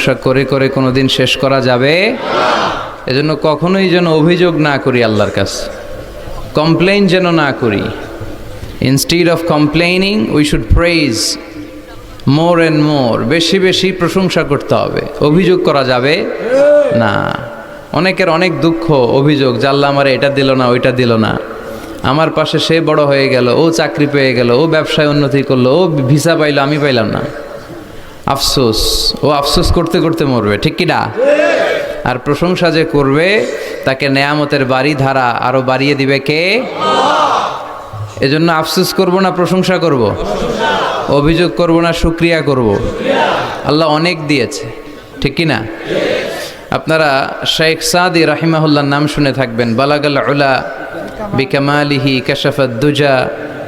প্রশংসা করে করে কোনোদিন শেষ করা যাবে এজন্য কখনোই যেন অভিযোগ না করি আল্লাহর কাছে, কমপ্লেইন যেন না করি। Instead of complaining we should praise more and more, বেশি বেশি প্রশংসা করতে হবে, অভিযোগ করা যাবে না। অনেকের অনেক দুঃখ, অভিযোগ, যে আল্লাহ আমার এটা দিল না, ওইটা দিল না, আমার পাশে সে বড় হয়ে গেল, ও চাকরি পেয়ে গেল, ও ব্যবসায় উন্নতি করলো, ও ভিসা পাইলো, আমি পাইলাম না। আফসোস, ও আফসোস করতে করতে মরবে, ঠিক কি না? আর প্রশংসা যে করবে তাকে নেয়ামতের বাড়ি ধারা আরো বাড়িয়ে দিবে কে? এজন্য আফসোস করব না প্রশংসা করব, অভিযোগ করব না শুকরিয়া করব। আল্লাহ অনেক দিয়েছে, ঠিক কি না? আপনারা শেখ সাদি রাহিমাহুল্লাহর নাম শুনে থাকবেন। বালাগাল উলা বিকামালিহি কাশাফাদ দুজা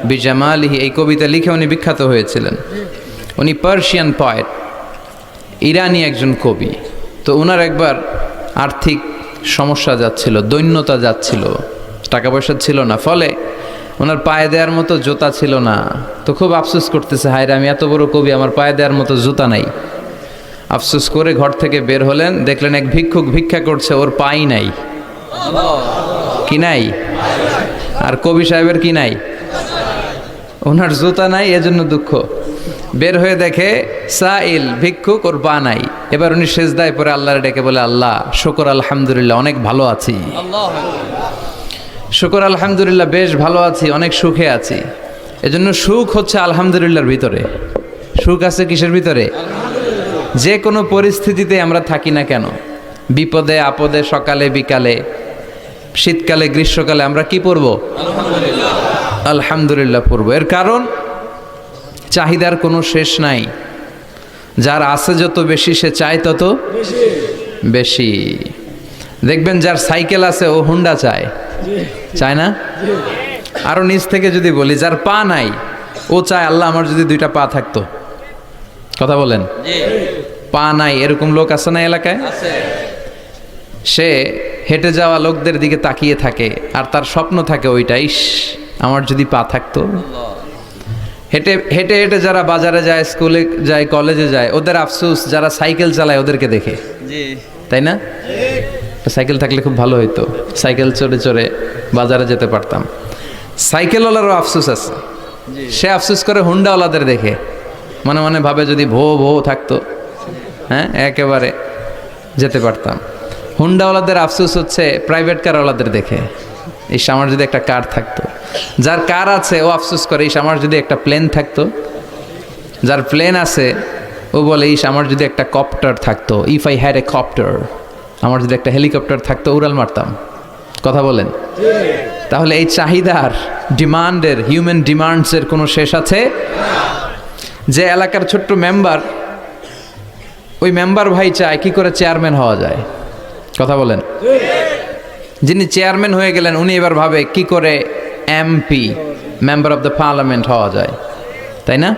বিজামালিহি, এই কবিতা লিখে উনি বিখ্যাত হয়েছিলেন। উনি পার্সিয়ান পয়েট, ইরানি একজন কবি। তো ওনার একবার আর্থিক সমস্যা যাচ্ছিল, দৈন্যতা যাচ্ছিল, টাকা পয়সা ছিল না, ফলে ওনার পায়ে দেওয়ার মতো জুতা ছিল না। তো খুব আফসোস করতেছে, হায় রে, আমি এত বড় কবি, আমার পায়ে দেওয়ার মতো জুতা নাই। আফসোস করে ঘর থেকে বের হলেন, দেখলেন এক ভিক্ষুক ভিক্ষা করছে, ওর পাই নাই। কি নাই? আর কবি সাহেবের কি নাই? ওনার জুতা নাই, এজন্য দুঃখ। বের হয়ে দেখে সাইল ভিক্ষুক, ওর পা নাই। এবার উনি সেজদায় পরে আল্লাহর ডেকে বলে, আল্লাহ শুকর আলহামদুলিল্লাহ, অনেক ভালো আছি। শুকর আলহামদুলিল্লাহ, বেশ ভালো আছি, অনেক সুখে আছি। এজন্য সুখ হচ্ছে আলহামদুলিল্লাহর ভিতরে। সুখ আছে কিসের ভিতরে? যে কোনো পরিস্থিতিতে আমরা থাকি না কেন, বিপদে আপদে, সকালে বিকালে, শীতকালে গ্রীষ্মকালে, আমরা কি পড়ব? আলহামদুলিল্লাহ পড়ব। এর কারণ চাহিদার কোনো শেষ নাই। যার আছে যত বেশি, সে চায় তত বেশি। দেখবেন যার সাইকেল আছে ও হুন্ডা চায়, চায় না? আরো নিচ থেকে যদি বলি, যার পা নাই ও চায়, আল্লাহ আমার যদি দুইটা পা থাকতো। কথা বলেন? পা নাই এরকম লোক আছে না এলাকায়? সে হেঁটে যাওয়া লোকদের দিকে তাকিয়ে থাকে, আর তার স্বপ্ন থাকে ওইটা, ইস আমার যদি পা থাকতো। হেঁটে হেঁটে হেঁটে যারা বাজারে যায়, স্কুলে যায়, কলেজে যায়, ওদের আফসোস যারা সাইকেল চালায় ওদেরকে দেখে, তাই না? সাইকেল থাকলে খুব ভালো হইতো, সাইকেল চড়ে চড়ে বাজারে যেতে পারতাম। সাইকেলওয়ালারও আফসোস আছে, সে আফসোস করে হুন্ডাওয়ালাদের দেখে, মনে মনে ভাবে যদি ভো ভো থাকতো, হ্যাঁ একেবারে যেতে পারতাম। হুন্ডাওয়ালাদের আফসোস হচ্ছে প্রাইভেট কারওয়ালাদের দেখে, ইস আমার যদি একটা কার থাকতো। যার কার আছে ও আফসোস করে, ইস আমার যদি একটা প্লেন থাকতো। যার প্লেন আছে ও বলে, ইস আমার যদি একটা কপ্টার থাকতো, if I had a copter, আমার যদি একটা হেলিকপ্টার থাকতো, উড়াল মারতাম। কথা বলেন? তাহলে এই চাহিদার, ডিমান্ডের, হিউম্যান ডিমান্ডসের কোনো শেষ আছে? যে এলাকার ছোট্ট মেম্বার, ওই মেম্বার ভাই চায় কি করে চেয়ারম্যান হওয়া যায়। কথা বলেন? যিনি চেয়ারম্যান হয়ে গেলেন উনি এবার ভাবে কি করে MP, member of the parliament হওয়া যায়, তাই না?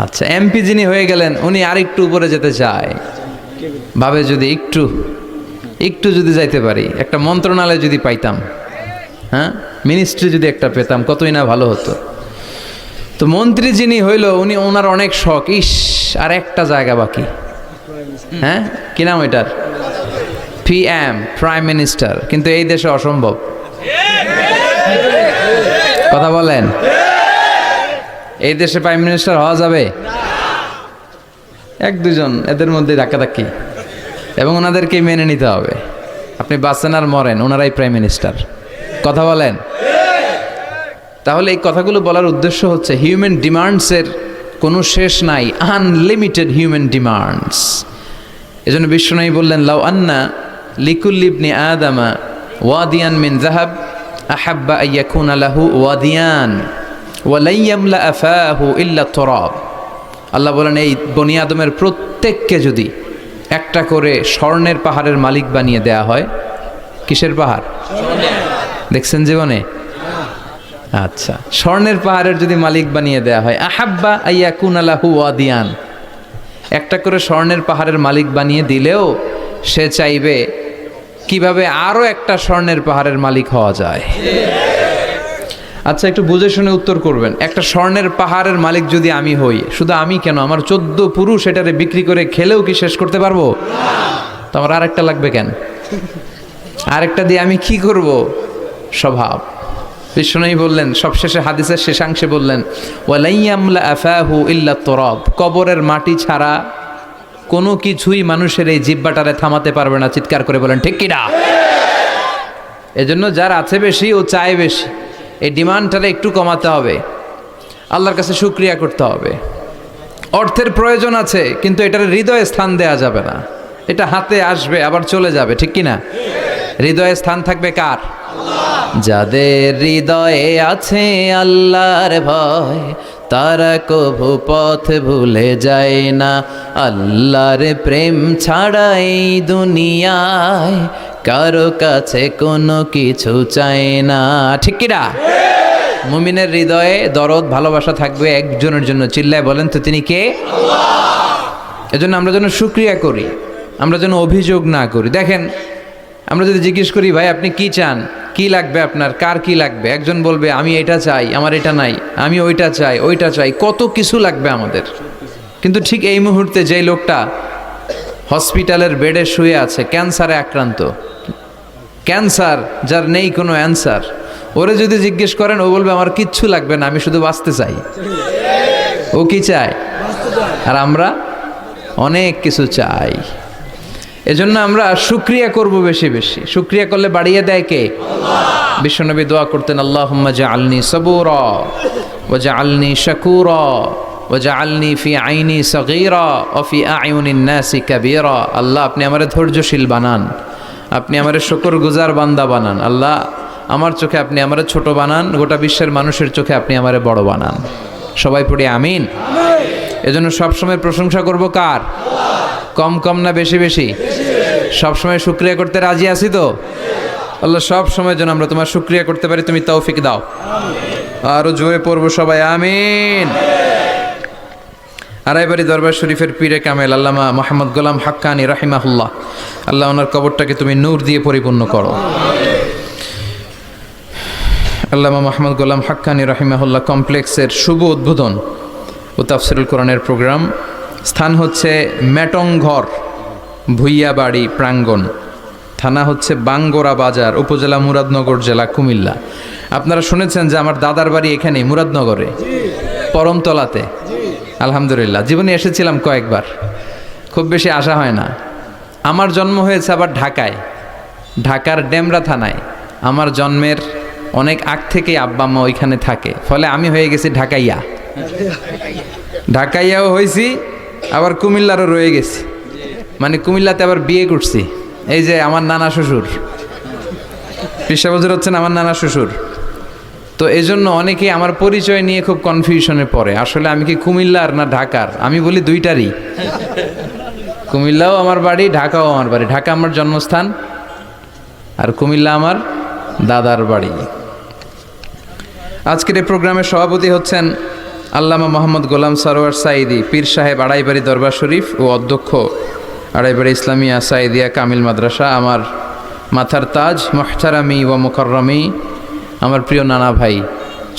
আচ্ছা, এমপি যিনি হয়ে গেলেন উনি আরেকটু উপরে যেতে চায়, ভাবে যদি একটু একটু যদি যাইতে পারি, একটা মন্ত্রণালয় যদি পাইতাম, হ্যাঁ মিনিস্ট্রি যদি একটা পেতাম, কতই না ভালো হতো। তো মন্ত্রী যিনি হইল উনি, ওনার অনেক শখ, ইস আর একটা জায়গা বাকি, হ্যাঁ কি নাম ওইটার? PM, prime minister. কিন্তু এই দেশে অসম্ভব। কথা বলেন? এই দেশে প্রাইম মিনিস্টার হওয়া যাবে? এক দুজন এদের মধ্যে ধাক্কাধাক্কি, এবং ওনাদেরকে মেনে নিতে হবে। আপনি বাঁচেন আর মরেন, ওনারাই প্রাইম মিনিস্টার। কথা বলেন? তাহলে এই কথাগুলো বলার উদ্দেশ্য হচ্ছে হিউম্যান ডিমান্ডসের কোনো শেষ নাই, আনলিমিটেড হিউম্যান ডিমান্ডস। এজন্য বিশ্বনবী বললেন, লাউ আন্না লিকুল্লি ইবনি আদামা ওয়াদিয়ান মিন যাহাব আহাব্বা আইয়াকুনা লাহু ওয়াদিয়ান ওয়া লা ইয়ামলা আফাহু ইল্লা তুরাব। আল্লাহ বলেন, এই বনি আদমের প্রত্যেককে যদি একটা করে স্বর্ণের পাহাড়ের মালিক বানিয়ে দেয়া হয়। কিসের পাহাড় দেখছেন জীবনে? আচ্ছা, স্বর্ণের পাহাড়ের যদি মালিক বানিয়ে দেয়া হয়, আহাব্বা আইয়াকুনা লাহু ওয়াদিয়ান, একটা করে স্বর্ণের পাহাড়ের মালিক বানিয়ে দিলেও সে চাইবে কিভাবে আরো একটা স্বর্ণের পাহাড়ের মালিক হওয়া যায়। আচ্ছা, একটু বুঝে শুনে উত্তর করবেন। একটা স্বর্ণের পাহাড়ের মালিক যদি আমি হই, শুধু আমি কেন, আমার 14 পুরুষ এটারে বিক্রি করে খেলেও কি শেষ করতে পারবো? তো আমার আরেকটা লাগবে কেন? আরেকটা দিয়ে আমি কি করব? স্বভাব। বিষ্ণুই বললেন সবশেষে হাদিসের শেষাংশে বললেন, ওয়ালাইয়ামলা আফাহু ইল্লা তুরাব, কবরের মাটি ছাড়া কোনো কিছুই মানুষের এই জিহ্বাটারে থামাতে পারবে না। চিৎকার করে বলেন ঠিক কিনা? এজন্য যার আছে বেশি ও চায় বেশি, এই ডিমান্ডটারে একটু কমাতে হবে, আল্লাহর কাছে শুকরিয়া করতে হবে। অর্থের প্রয়োজন আছে, কিন্তু এটার হৃদয়ে স্থান দেয়া যাবে না। এটা হাতে আসবে আবার চলে যাবে, ঠিক কিনা? হৃদয়ে স্থান থাকবে কার? যাদের হৃদয়ে আছে আল্লাহর ভয়, তারা কভু পথ ভুলে যায় না। আল্লাহর প্রেম ছাড়া এই দুনিয়ায় কারো কাছে কোনো কিছু চায় না, ঠিক কিনা? মুমিনের হৃদয়ে দরদ ভালোবাসা থাকবে একজনের জন্য। চিল্লায় বলেন তো তিনি কে? আল্লাহ। এজন্য আমরা যেন শুকরিয়া করি, আমরা যেন অভিযোগ না করি। দেখেন, আমরা যদি জিজ্ঞেস করি ভাই আপনি কি চান, কি লাগবে আপনার, কার কি লাগবে, একজন বলবে আমি এটা চাই, আমার এটা নাই, আমি ওইটা চাই, ওইটা চাই, কত কিছু লাগবে আমাদের। কিন্তু ঠিক এই মুহূর্তে যেই লোকটা হসপিটালের বেডে শুয়ে আছে, ক্যান্সারে আক্রান্ত, ক্যান্সার যার নেই কোনো অ্যান্সার, ওরে যদি জিজ্ঞেস করেন ও বলবে আমার কিচ্ছু লাগবে না, আমি শুধু বাঁচতে চাই। ও কি চায়? আর আমরা অনেক কিছু চাই। এজন্য আমরা শুকরিয়া করব বেশি বেশি। শুকরিয়া করলে বাড়িয়ে দেয় কে? আল্লাহ। বিশ্বনবী দোয়া করতেন, আল্লাহুম্মা জাআলনি সাবুরা ওয়া জাআলনি শাকুরা ওয়া জাআলনি ফি আইনি সগীরা ওয়া ফি আয়ুনিন নাসি কাবীরা। আল্লাহ আপনি আমারে ধৈর্যশীল বানান, আপনি আমারে শুকরগুজার বান্দা বানান। আল্লাহ আমার চোখে আপনি আমারে ছোট বানান, গোটা বিশ্বের মানুষের চোখে আপনি আমারে বড় বানান। সবাই পড়ি আমিন। এজন্য সবসময় প্রশংসা করব কার? কম কম না বেশি বেশি? সবসময় শুকরিয়া করতে রাজি আছি তো? আল্লাহ সব সময় যেন আমরা তোমার শুকরিয়া করতে পারি, তুমি তৌফিক দাও। আরো জোরে পড়বো সবাই আমিন। আড়াইবাড়ি দরবার শরীফের পীরে কামেল আল্লামা মোহাম্মদ গোলাম হাক্কানি রাহিমাহুল্লাহ, আল্লাহ ওনার কবরটাকে তুমি নূর দিয়ে পরিপূর্ণ করো। আল্লামা মোহাম্মদ গোলাম হাক্কানি রাহিমাহুল্লাহ কমপ্লেক্সের শুভ উদ্বোধন ও তাফসিরুল কোরআনের প্রোগ্রাম। স্থান হচ্ছে মেটংঘর ভুইয়াবাড়ি প্রাঙ্গণ, থানা হচ্ছে বাঙ্গোরা বাজার, উপজেলা মুরাদনগর, জেলা কুমিল্লা। আপনারা শুনেছেন যে আমার দাদার বাড়ি এখানে মুরাদনগরে পরমতলাতে। আলহামদুলিল্লাহ, জীবনে এসেছিলাম কয়েকবার, খুব বেশি আসা হয় না। আমার জন্ম হয়েছে আবার ঢাকায়, ঢাকার ডেমরা থানায়। আমার জন্মের অনেক আগ থেকেই আব্বা আম্মা ওইখানে থাকে, ফলে আমি হয়ে গেছি ঢাকাইয়া। ঢাকাইয়াও হয়েছি, আবার কুমিল্লারও রয়ে গেছি, মানে কুমিল্লাতে আবার বিয়ে করছি। এই যে আমার নানা শ্বশুর, পেশা বছর হচ্ছেন আমার নানা শ্বশুর। তো এই জন্য অনেকেই আমার পরিচয় নিয়ে খুব কনফিউশনে পড়ে, আসলে আমি কি কুমিল্লার না ঢাকার। আমি বলি দুইটারই, কুমিল্লাও আমার বাড়ি, ঢাকাও আমার বাড়ি। ঢাকা আমার জন্মস্থান, আর কুমিল্লা আমার দাদার বাড়ি। আজকের এই প্রোগ্রামের সভাপতি হচ্ছেন আল্লামা মোহাম্মদ গোলাম সরোয়ার সাঈদী পীর সাহেব আড়াইবাড়ি দরবার শরীফ ও অধ্যক্ষ আড়াইবাড়ি ইসলামিয়া সাঈদিয়া কামিল মাদ্রাসা। আমার মাথার তাজ, মুহতারামি ওয়া মুকাররমি, আমার প্রিয় নানা ভাই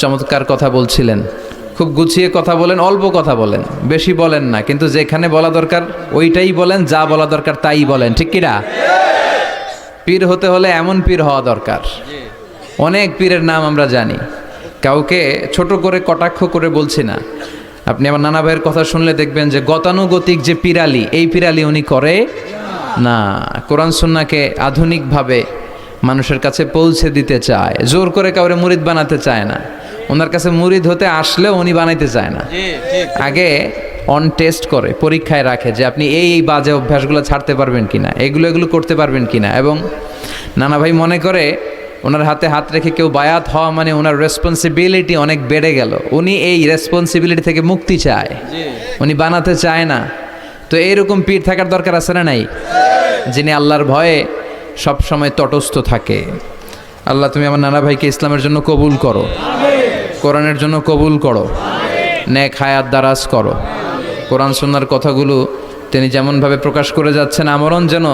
চমৎকার কথা বলছিলেন, খুব গুছিয়ে কথা বলেন, অল্প কথা বলেন, বেশি বলেন না, কিন্তু যেখানে বলা দরকার ওইটাই বলেন, যা বলা দরকার তাই বলেন, ঠিক কিনা? পীর হতে হলে এমন পীর হওয়া দরকার। অনেক পীরের নাম আমরা জানি, কাউকে ছোট করে কটাক্ষ করে বলছি না। আপনি আমার নানা ভাইয়ের কথা শুনলে দেখবেন যে গতানুগতিক যে পিরালি, এই পিরালি উনি করে না। কোরআন সুন্নাহকে আধুনিকভাবে মানুষের কাছে পৌঁছে দিতে চায়, জোর করে কাউরে মুরিদ বানাতে চায় না। ওনার কাছে মুরিদ হতে আসলেও উনি বানাইতে চায় না, আগে অন টেস্ট করে, পরীক্ষায় রাখে যে আপনি এই বাজে অভ্যাসগুলো ছাড়তে পারবেন কিনা, এগুলো করতে পারবেন কিনা। এবং নানা ভাই মনে করে ওনার হাতে হাত রেখে কেউ বায়াত হওয়া মানে ওনার রেসপন্সিবিলিটি অনেক বেড়ে গেল। উনি এই রেসপন্সিবিলিটি থেকে মুক্তি চায়, উনি বানাতে চায় না। তো এইরকম পীর থাকার দরকার আছে না নাই? যিনি আল্লাহর ভয়ে সব সময় তটস্থ থাকে। আল্লাহ তুমি আমার নানা ভাইকে ইসলামের জন্য কবুল করো, কোরআনের জন্য কবুল করো, নেক হায়াত দারাজ করো। কোরআন সুন্নাহর কথাগুলো তিনি যেমনভাবে প্রকাশ করে যাচ্ছেন, আমরণ যেন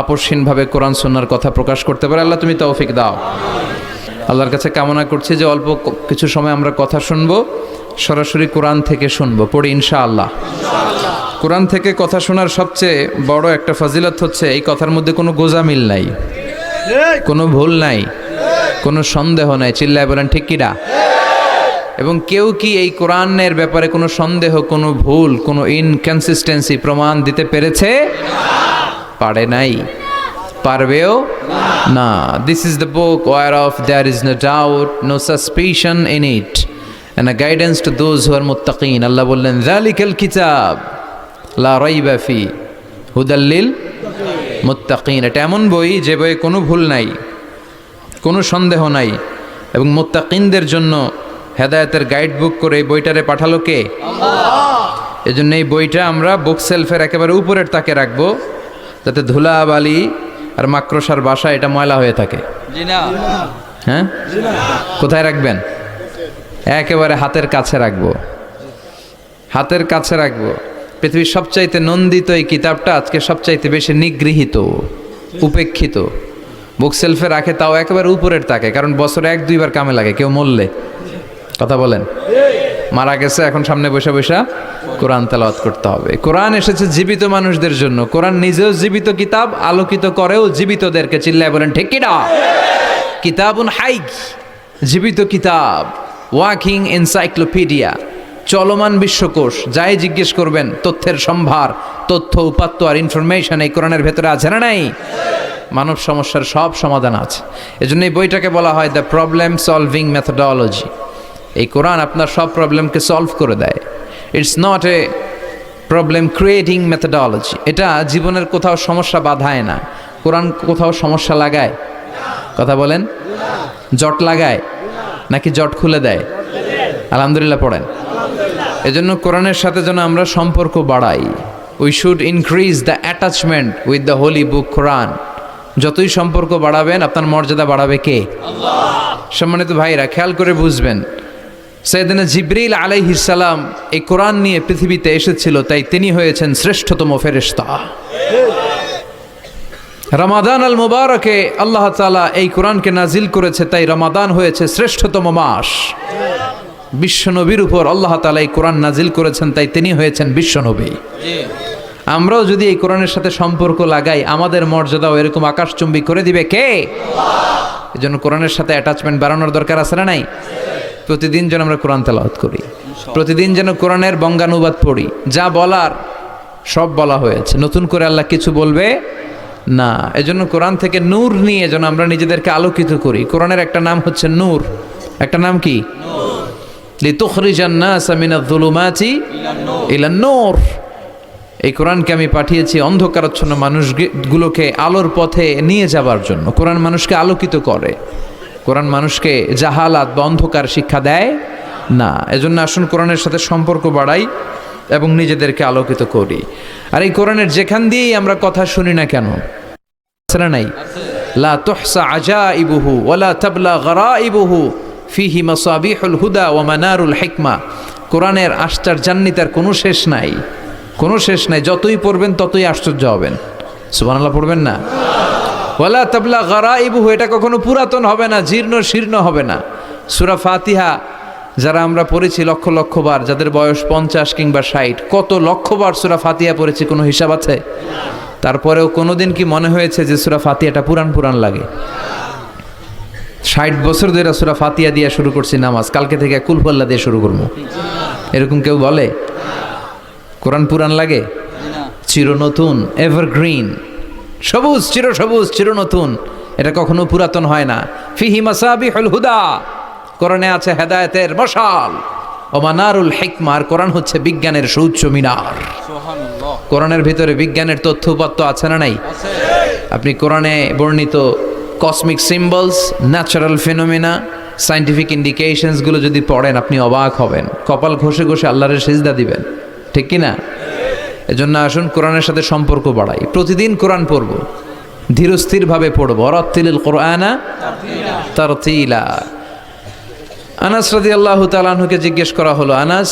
আপসহীনভাবে কোরআন সুন্নাহর কথা প্রকাশ করতে পারে। আল্লাহ তুমি তৌফিক দাও। আল্লাহর কাছে কামনা করছি যে অল্প কিছু সময় আমরা কথা শুনবো, সরাসরি কোরআন থেকে শুনবো, পড়ি ইনশাআল্লাহ। কোরআন থেকে কথা শোনার সবচেয়ে বড় একটা ফজিলত হচ্ছে এই কথার মধ্যে কোনো গোজামিল নাই, কোনো ভুল নাই, কোনো সন্দেহ নাই। চিল্লায় বলেন ঠিক কিনা? এবং কেউ কি এই কোরআনের ব্যাপারে কোনো সন্দেহ, কোনো ভুল, কোনো ইনকনসিস্টেন্সি প্রমাণ দিতে পেরেছে? পারে নাই, পারবেও না। This is the book whereof there is no doubt, no suspicion in it, and a guidance to those who are muttaqin. আল্লাহ বললেন যালিকাল কিতাব লা রাইবা ফি হুদাল লিল মুত্তাকিন। এটা এমন বই যে বইয়ে কোনো ভুল নাই, কোনো সন্দেহ নাই, এবং মুত্তাকিনদের জন্য হেদায়েতের গাইড বুক করে এই বইটারে পাঠালো কে? আল্লাহ। এজন্য এই বইটা আমরা বুক সেলফের একেবারে উপরের তাকে রাখবো, যাতে ধুলা বালি আর মাকড়সার বাসা এটা ময়লা হয়ে থাকে। হ্যাঁ, কোথায় রাখবেন? একেবারে হাতের কাছে রাখবো, হাতের কাছে রাখবো। পৃথিবীর সবচাইতে নন্দিত এই কিতাবটা আজকে সবচাইতে বেশি নিগৃহীত, উপেক্ষিত। বুক সেলফে রাখে, তাও একেবারে উপরের তাকে, কারণ বছরে 1-2 বার কামে লাগে। কেউ মরলে, কথা বলেন, মারা গেছে, এখন সামনে বসে বসে কোরআন তেলাওয়াত করতে হবে। কোরআন এসেছে জীবিত মানুষদের জন্য। কোরআন নিজেও জীবিত কিতাব, আলোকিত করেও জীবিতদেরকে। চিল্লায় বলেন ঠিক কিনা? কিতাবুন হাই, জীবিত কিতাব, ওয়াকিং এনসাইক্লোপিডিয়া, চলমান বিশ্বকোষ। যাই জিজ্ঞেস করবেন তথ্যের সম্ভার, তথ্য উপাত্ত আর ইনফরমেশন এই কোরআনের ভেতরে আছে না নাই? মানব সমস্যার সব সমাধান আছে। এজন্য এই বইটাকে বলা হয় দ্য প্রবলেম সলভিং মেথডোলজি। এই কোরআন আপনার সব প্রবলেমকে সলভ করে দেয়। It's not a problem creating methodology. এটা জীবনের কোথাও সমস্যা বাধায় না। কোরআন কোথাও সমস্যা লাগায়? কথা বলেন, জট লাগায় নাকি জট খুলে দেয়? আলহামদুলিল্লাহ পড়েন। এজন্য কোরআনের সাথে যেন আমরা সম্পর্ক বাড়াই। We should increase the attachment with the holy book Quran. যতই সম্পর্ক বাড়াবেন আপনার মর্যাদা বাড়াবে কে? আল্লাহ। সম্মানিত ভাইরা, খেয়াল করে বুঝবেন, সাইয়েদনা জিবরিল আলাইহিস সালাম এই কোরআন নিয়ে পৃথিবীতে এসেছিল, তাই তিনি হয়েছেন শ্রেষ্ঠতম ফেরেশতা। রমাদান আল মুবারকে আল্লাহ তাআলা এই কোরআনকে নাজিল করেছে, তাই রমাদান হয়েছে শ্রেষ্ঠতম মাস। বিশ্বনবীর উপর আল্লাহ তাআলা এই কোরআন নাজিল করেছেন, তাই তিনি হয়েছেন বিশ্বনবী। আমরাও যদি এই কোরআনের সাথে সম্পর্ক লাগাই, আমাদের মর্যাদাও এরকম আকাশচুম্বী করে দিবে কে? আল্লাহ। এজন্য কোরআনের সাথে অ্যাটাচমেন্ট বাড়ানোর দরকার আছে না নাই? প্রতিদিন যেন আমরা কোরআন তেলাওয়াত করি, প্রতিদিন যেন কোরআনের বঙ্গানুবাদ পড়ি। যা বলার সব বলা হয়েছে, নতুন করে আল্লাহ কিছু বলবে না। এজন্য কোরআন থেকে নূর নিয়ে যেন আমরা নিজেদেরকে আলোকিত করি। কোরআনের একটা নাম হচ্ছে নূর। একটা নাম কি? লিতুখরিজান নাসা মিনাজ যুলুমাতি ইলান নূর। এই কোরআনকে আমি পাঠিয়েছি অন্ধকারাচ্ছন্ন মানুষগুলোকে আলোর পথে নিয়ে যাবার জন্য। কোরআন মানুষকে আলোকিত করে, কোরআন মানুষকে জাহালাত বা অন্ধকার শিক্ষা দেয় না। এজন্য আসুন কোরআনের সাথে সম্পর্ক বাড়াই এবং নিজেদেরকে আলোকিত করি। আর এই কোরআনের যেখান দিয়েই আমরা কথা শুনি না কেন, আছে নাই? লা তুহসা আজাইবুহু ওয়ালা তাবলা গরাইবুহু ফিহি মাসাবিহুল হুদা ওয়া মানারুল হিকমা। কোরআনের আশ্চর্যান্বিতার কোনো শেষ নাই, কোনো শেষ নাই। যতই পড়বেন ততই আশ্চর্য হবেন। সুবহানাল্লাহ পড়বেন না? ওয়ালা তাবলা গরাইবুহু, এটা কখনো পুরাতন হবে না, জীর্ণ শীর্ণ হবে না। সূরা ফাতিহা যারা আমরা পড়েছি লক্ষ লক্ষ বার, যাদের বয়স 50 কিংবা 60, কত লক্ষ বার সূরা ফাতিহা পড়েছি, কোনো হিসাব আছে? তারপরেও কোনোদিন কি মনে হয়েছে যে সূরা ফাতিহাটা পুরান পুরান লাগে? 60 বছর ধরে সূরা ফাতিহা দিয়ে শুরু করছি নামাজ, কালকে থেকে কুল হুয়াল্লাহ দিয়ে শুরু করবো, এরকম কেউ বলে? কোরআন পুরান লাগে? চির নতুন, এভারগ্রিন, সবুজ, চির সবুজ, চির নতুন। এটা কখনো পুরাতন হয় না। ফিহি মাসাবিহুল হুদা, কোরআনে আছে হেদায়েতের মশাল। ও মানারুল হিকমা, আর কোরআন হচ্ছে বিজ্ঞানের সুউচ্চ মিনার। সুবহানাল্লাহ। কোরআনের ভিতরে বিজ্ঞানের তথ্য উপাত্ত আছে না নাই? আছে। আপনি কোরআনে বর্ণিত cosmic symbols, natural phenomena, scientific ইন্ডিকেশনসগুলো যদি পড়েন আপনি অবাক হবেন, কপাল ঘষে ঘষে আল্লাহর সিজদা দিবেন, ঠিক কি না? এজন্য আসুন কোরআনের সাথে সম্পর্ক বাড়াই। প্রতিদিন কোরআন পড়ব, ধীরস্থিরভাবে পড়ব। ওয়ারাত্তিলিল কোরআনা তারতিলা। আনাস রাদিয়াল্লাহু তাআলা আনহুকে জিজ্ঞেস করা হলো, আনাস,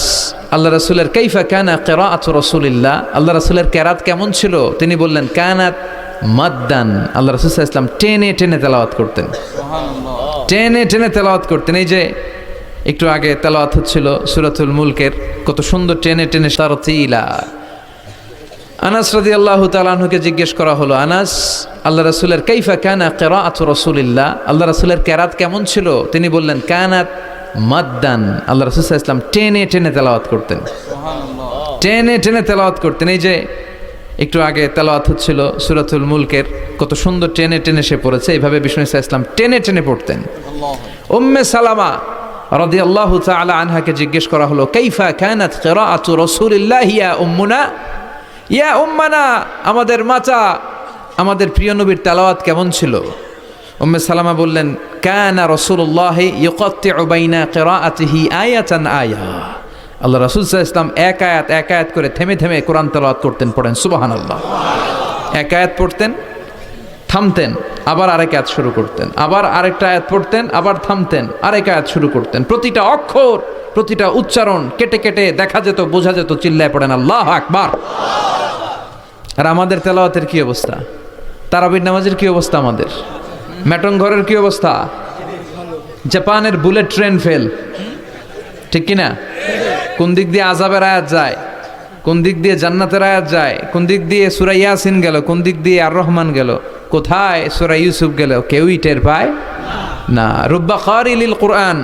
আল্লাহ রাসূলের কাইফা কানা কিরাআতু রাসূলিল্লাহ, আল্লাহ রাসূলের কিরাত কেমন ছিল? তিনি বললেন কানাত মাদ্দান, আল্লাহ রাসূল সাল্লাল্লাহু আলাইহি ওয়াসাল্লাম টেনে টেনে তেলাওয়াত করতেন। সুবহানাল্লাহ। টেনে টেনে তেলাওয়াত করতেন। এই যে একটু আগে তেলাওয়াত হচ্ছিল সূরাতুল মুলকের, কত সুন্দর টেনে টেনে তারতিলা। আনাস রাদিয়াল্লাহু তাআলা আনহুকে জিজ্ঞেস করা হলো, আনাস, আল্লাহ রাসূলের কাইফা কানা কিরাআতু রাসূলিল্লাহ, আল্লাহ রাসূলের কিরাত কেমন ছিল? তিনি বললেন কানাত মাদ্দান, আল্লাহ রাসূল সাল্লাল্লাহু আলাইহি ওয়াসাল্লাম টেনে টেনে তেলাওয়াত করতেন, টেনে টেনে তেলাওয়াত করতেন। এই যে একটু আগে তেলাওয়াত হচ্ছিল সূরাতুল মুলকের, কত সুন্দর টেনে টেনে সে পড়েছে। এইভাবে বিষ্ণু সাল্লাল্লাহু আলাইহি ওয়াসাল্লাম টেনে টেনে পড়তেন। উম্মে সালামা রাদিয়াল্লাহু তাআলা আনহাকে জিজ্ঞেস করা হলো, কাইফা কানাত কিরাআতু রাসূলিল্লাহ ইয়া উম্মুনা, ইয়া উম্মানা, আমাদের মাতা, আমাদের প্রিয় নবীর তেলাওয়াত কেমন ছিল? উম্মে সালামা বললেন, কানা রাসূলুল্লাহ ইউকাত্তিউ বাইনা কিরাআতিহি আয়াতান আয়া, আল্লাহ রাসূল সাল্লাল্লাহু আলাইহি ওয়াসাল্লাম এক আয়াত করে থেমে থেমে কোরআন তেলাওয়াত করতেন। পড়েন সুবহানাল্লাহ। এক আয়াত পড়তেন, থামতেন, আবার আরেক আয়াত শুরু করতেন, আবার আরেকটা আয়াত পড়তেন, আবার থামতেন, আরেক আয়াত শুরু করতেন। প্রতিটা অক্ষর, প্রতিটা উচ্চারণ কেটে কেটে দেখা যেত, বোঝা যেত। চিল্লায় পড়েন আল্লাহু আকবার। আর আমাদের তেলাওয়াতের কি অবস্থা? তারাবির নামাজের কি অবস্থা? আমাদের ম্যাটন ঘরের কি অবস্থা? জাপানের বুলেট ট্রেন ফেল, ঠিক কিনা? কোন দিক দিয়ে আযাবের আয়াত যায়, কোন দিক দিয়ে জান্নাতের আয়াত যায়, কোন দিক দিয়ে সূরা ইয়াসিন গেল, কোন দিক দিয়ে আর রহমান গেল, কোথায় সূরা ইউসুফ গেল, কেউই টের পায় না। রুব্বা কারি লিল কুরআন